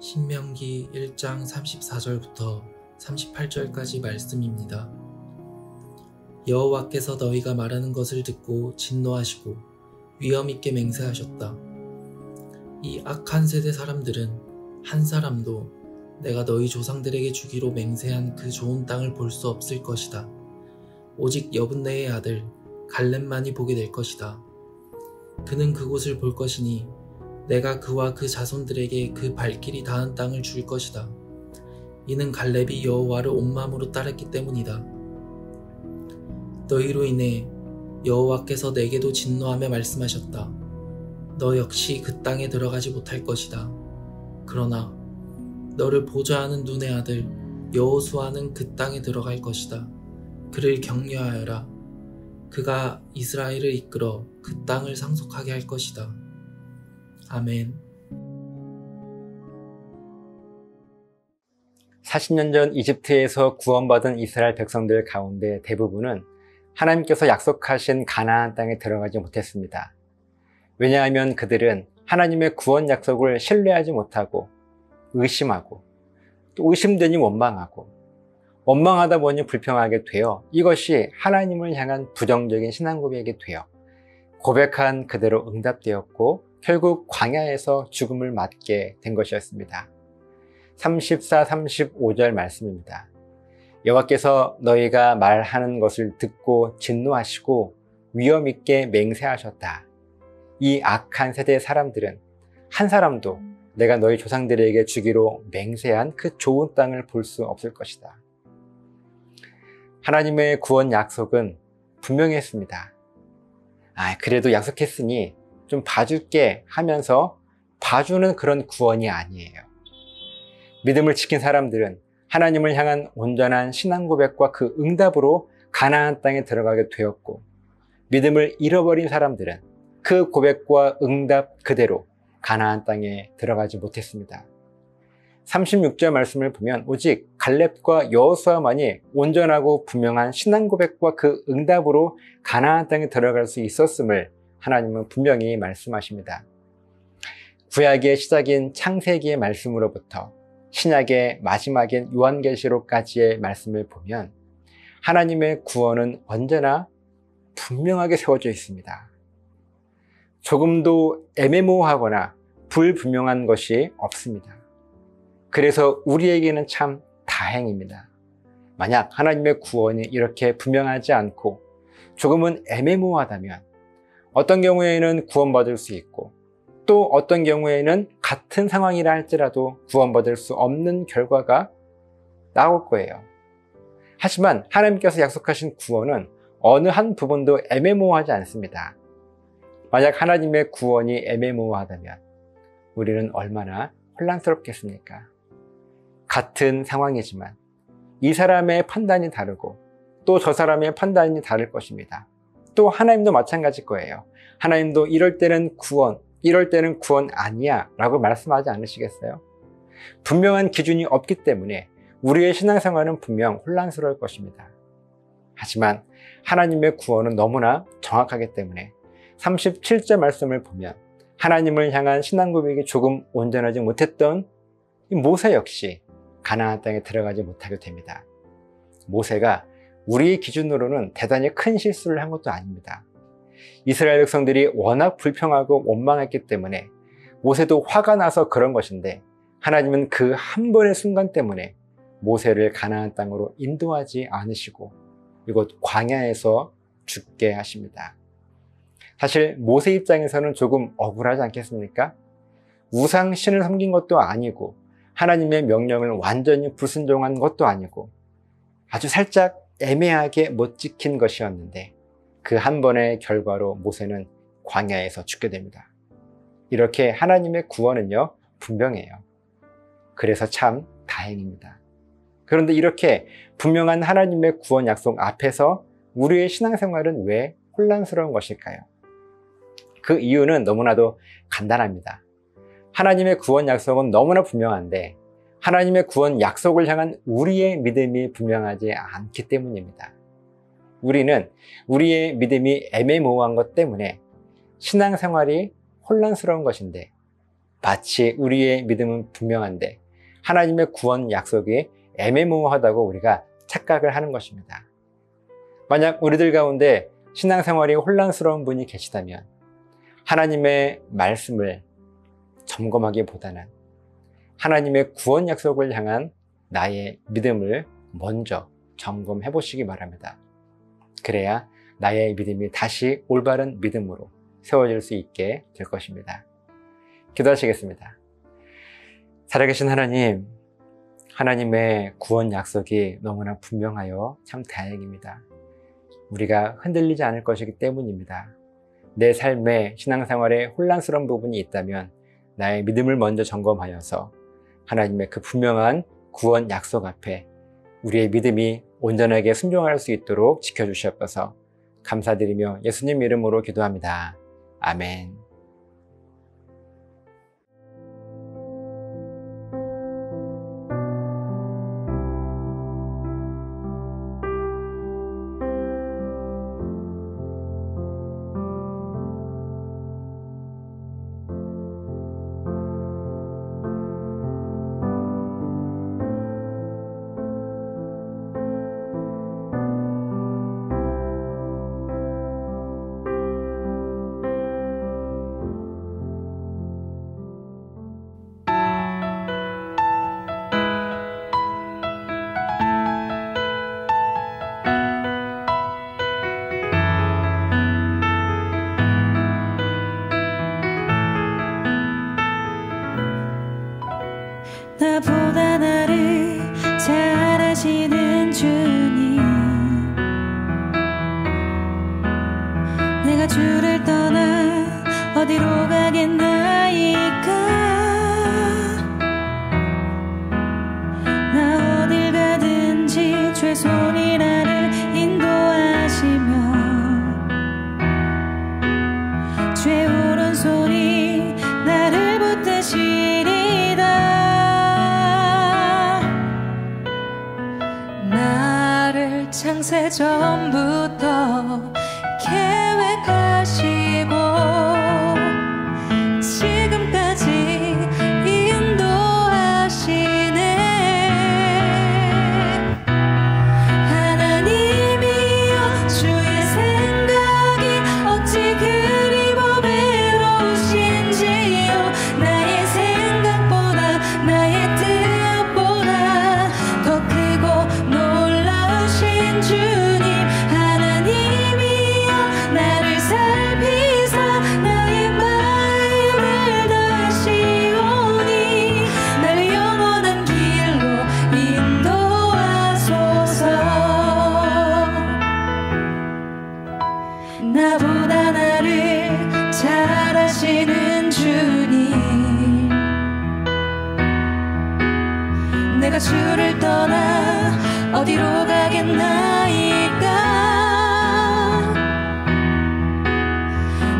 신명기 1장 34절부터 38절까지 말씀입니다. 여호와께서 너희가 말하는 것을 듣고 진노하시고 위엄있게 맹세하셨다. 이 악한 세대 사람들은 한 사람도 내가 너희 조상들에게 주기로 맹세한 그 좋은 땅을 볼 수 없을 것이다. 오직 여분네의 아들 갈렙만이 보게 될 것이다. 그는 그곳을 볼 것이니 내가 그와 그 자손들에게 그 발길이 닿은 땅을 줄 것이다. 이는 갈렙이 여호와를 온 마음으로 따랐기 때문이다. 너희로 인해 여호와께서 내게도 진노하며 말씀하셨다. 너 역시 그 땅에 들어가지 못할 것이다. 그러나 너를 보좌하는 눈의 아들 여호수아는 그 땅에 들어갈 것이다. 그를 격려하여라. 그가 이스라엘을 이끌어 그 땅을 상속하게 할 것이다. 아멘. 40년 전 이집트에서 구원받은 이스라엘 백성들 가운데 대부분은 하나님께서 약속하신 가나안 땅에 들어가지 못했습니다. 왜냐하면 그들은 하나님의 구원 약속을 신뢰하지 못하고 의심하고 또 의심되니 원망하다 보니 불평하게 되어 이것이 하나님을 향한 부정적인 신앙 고백이 되어 고백한 그대로 응답되었고 결국 광야에서 죽음을 맞게 된 것이었습니다. 34, 35절 말씀입니다. 여호와께서 너희가 말하는 것을 듣고 진노하시고 위엄있게 맹세하셨다. 이 악한 세대의 사람들은 한 사람도 내가 너희 조상들에게 주기로 맹세한 그 좋은 땅을 볼 수 없을 것이다. 하나님의 구원 약속은 분명했습니다. 그래도 약속했으니 좀 봐줄게 하면서 봐주는 그런 구원이 아니에요. 믿음을 지킨 사람들은 하나님을 향한 온전한 신앙 고백과 그 응답으로 가나안 땅에 들어가게 되었고, 믿음을 잃어버린 사람들은 그 고백과 응답 그대로 가나안 땅에 들어가지 못했습니다. 36절 말씀을 보면 오직 갈렙과 여호수아만이 온전하고 분명한 신앙 고백과 그 응답으로 가나안 땅에 들어갈 수 있었음을 하나님은 분명히 말씀하십니다. 구약의 시작인 창세기의 말씀으로부터 신약의 마지막인 요한계시록까지의 말씀을 보면 하나님의 구원은 언제나 분명하게 세워져 있습니다. 조금도 애매모호하거나 불분명한 것이 없습니다. 그래서 우리에게는 참 다행입니다. 만약 하나님의 구원이 이렇게 분명하지 않고 조금은 애매모호하다면 어떤 경우에는 구원받을 수 있고 또 어떤 경우에는 같은 상황이라 할지라도 구원받을 수 없는 결과가 나올 거예요. 하지만 하나님께서 약속하신 구원은 어느 한 부분도 애매모호하지 않습니다. 만약 하나님의 구원이 애매모호하다면 우리는 얼마나 혼란스럽겠습니까? 같은 상황이지만 이 사람의 판단이 다르고 또 저 사람의 판단이 다를 것입니다. 또 하나님도 마찬가지일 거예요. 하나님도 이럴 때는 구원, 이럴 때는 구원 아니야 라고 말씀하지 않으시겠어요? 분명한 기준이 없기 때문에 우리의 신앙생활은 분명 혼란스러울 것입니다. 하지만 하나님의 구원은 너무나 정확하기 때문에 37절 말씀을 보면 하나님을 향한 신앙 고백이 조금 온전하지 못했던 이 모세 역시 가나안 땅에 들어가지 못하게 됩니다. 모세가 우리의 기준으로는 대단히 큰 실수를 한 것도 아닙니다. 이스라엘 백성들이 워낙 불평하고 원망했기 때문에 모세도 화가 나서 그런 것인데 하나님은 그 한 번의 순간 때문에 모세를 가나안 땅으로 인도하지 않으시고 이곳 광야에서 죽게 하십니다. 사실 모세 입장에서는 조금 억울하지 않겠습니까? 우상 신을 섬긴 것도 아니고 하나님의 명령을 완전히 불순종한 것도 아니고 아주 살짝 애매하게 못 지킨 것이었는데 그 한 번의 결과로 모세는 광야에서 죽게 됩니다. 이렇게 하나님의 구원은요 분명해요. 그래서 참 다행입니다. 그런데 이렇게 분명한 하나님의 구원 약속 앞에서 우리의 신앙생활은 왜 혼란스러운 것일까요? 그 이유는 너무나도 간단합니다. 하나님의 구원 약속은 너무나 분명한데 하나님의 구원 약속을 향한 우리의 믿음이 분명하지 않기 때문입니다. 우리는 우리의 믿음이 애매모호한 것 때문에 신앙생활이 혼란스러운 것인데 마치 우리의 믿음은 분명한데 하나님의 구원 약속이 애매모호하다고 우리가 착각을 하는 것입니다. 만약 우리들 가운데 신앙생활이 혼란스러운 분이 계시다면 하나님의 말씀을 점검하기보다는 하나님의 구원 약속을 향한 나의 믿음을 먼저 점검해 보시기 바랍니다. 그래야 나의 믿음이 다시 올바른 믿음으로 세워질 수 있게 될 것입니다. 기도하시겠습니다. 살아계신 하나님, 하나님의 구원 약속이 너무나 분명하여 참 다행입니다. 우리가 흔들리지 않을 것이기 때문입니다. 내 삶에 신앙생활에 혼란스러운 부분이 있다면 나의 믿음을 먼저 점검하여서 하나님의 그 분명한 구원 약속 앞에 우리의 믿음이 온전하게 순종할 수 있도록 지켜주시옵소서. 감사드리며 예수님 이름으로 기도합니다. 아멘. 나보다 나를 잘 아시는 주님, 내가 주를 떠나 어디로 가겠나이까. 나 어딜 가든지 주의 손이 나를 인도하시며 주의 오른손이 나를 붙드시리다. 나를 창세 전부터 계획하시고 지금까지 인도하시네. 하나님이여 주의 생각이 어찌 그리 보배로우신지요. 나의 생각보다 나의 뜻보다 더 크고 놀라우신 주님. 하나님이여 나를 살피사 나의 마음을 다시오니 나를 영원한 길로 인도하소서. 나보다 나를 잘 아시는 주님, 내가 주를 떠나 어디로 가겠나이까.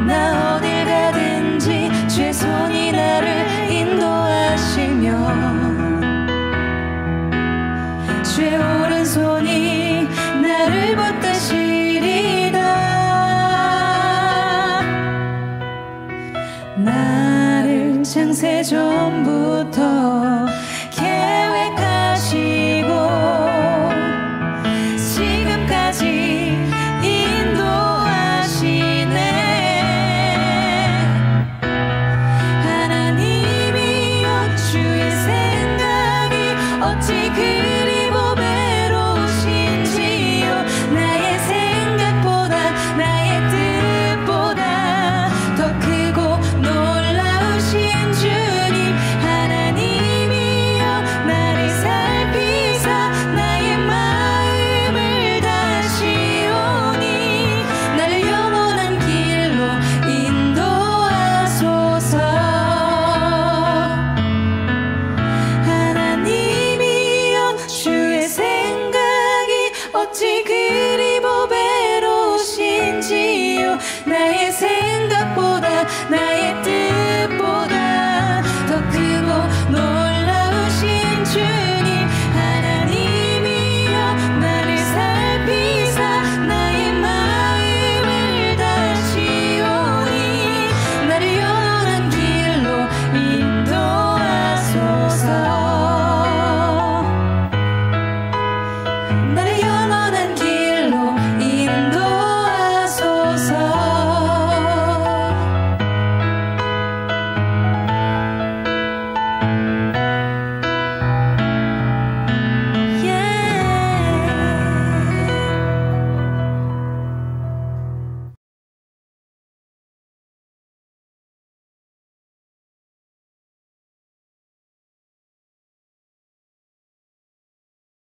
나 어딜 가든지 주의 손이 나를 인도하시며 주의 오른손이 나를 붙드시리다. 나를 창세 전부터 계획하시고 지금까지 인도하시네. 하나님이여 주의 생각이 어찌 그리 보배로우신지요. 나의 생각보다 나의 뜻보다 더 크고 놀라우신 주님. 하나님이여 나를 살피사 나의 마음을 다시오니 나를 영원한 길로 인도하소서. 하나님이여 주의 생각이 어찌 그리 보배로우신지요. 나의 생각보다 나의 뜻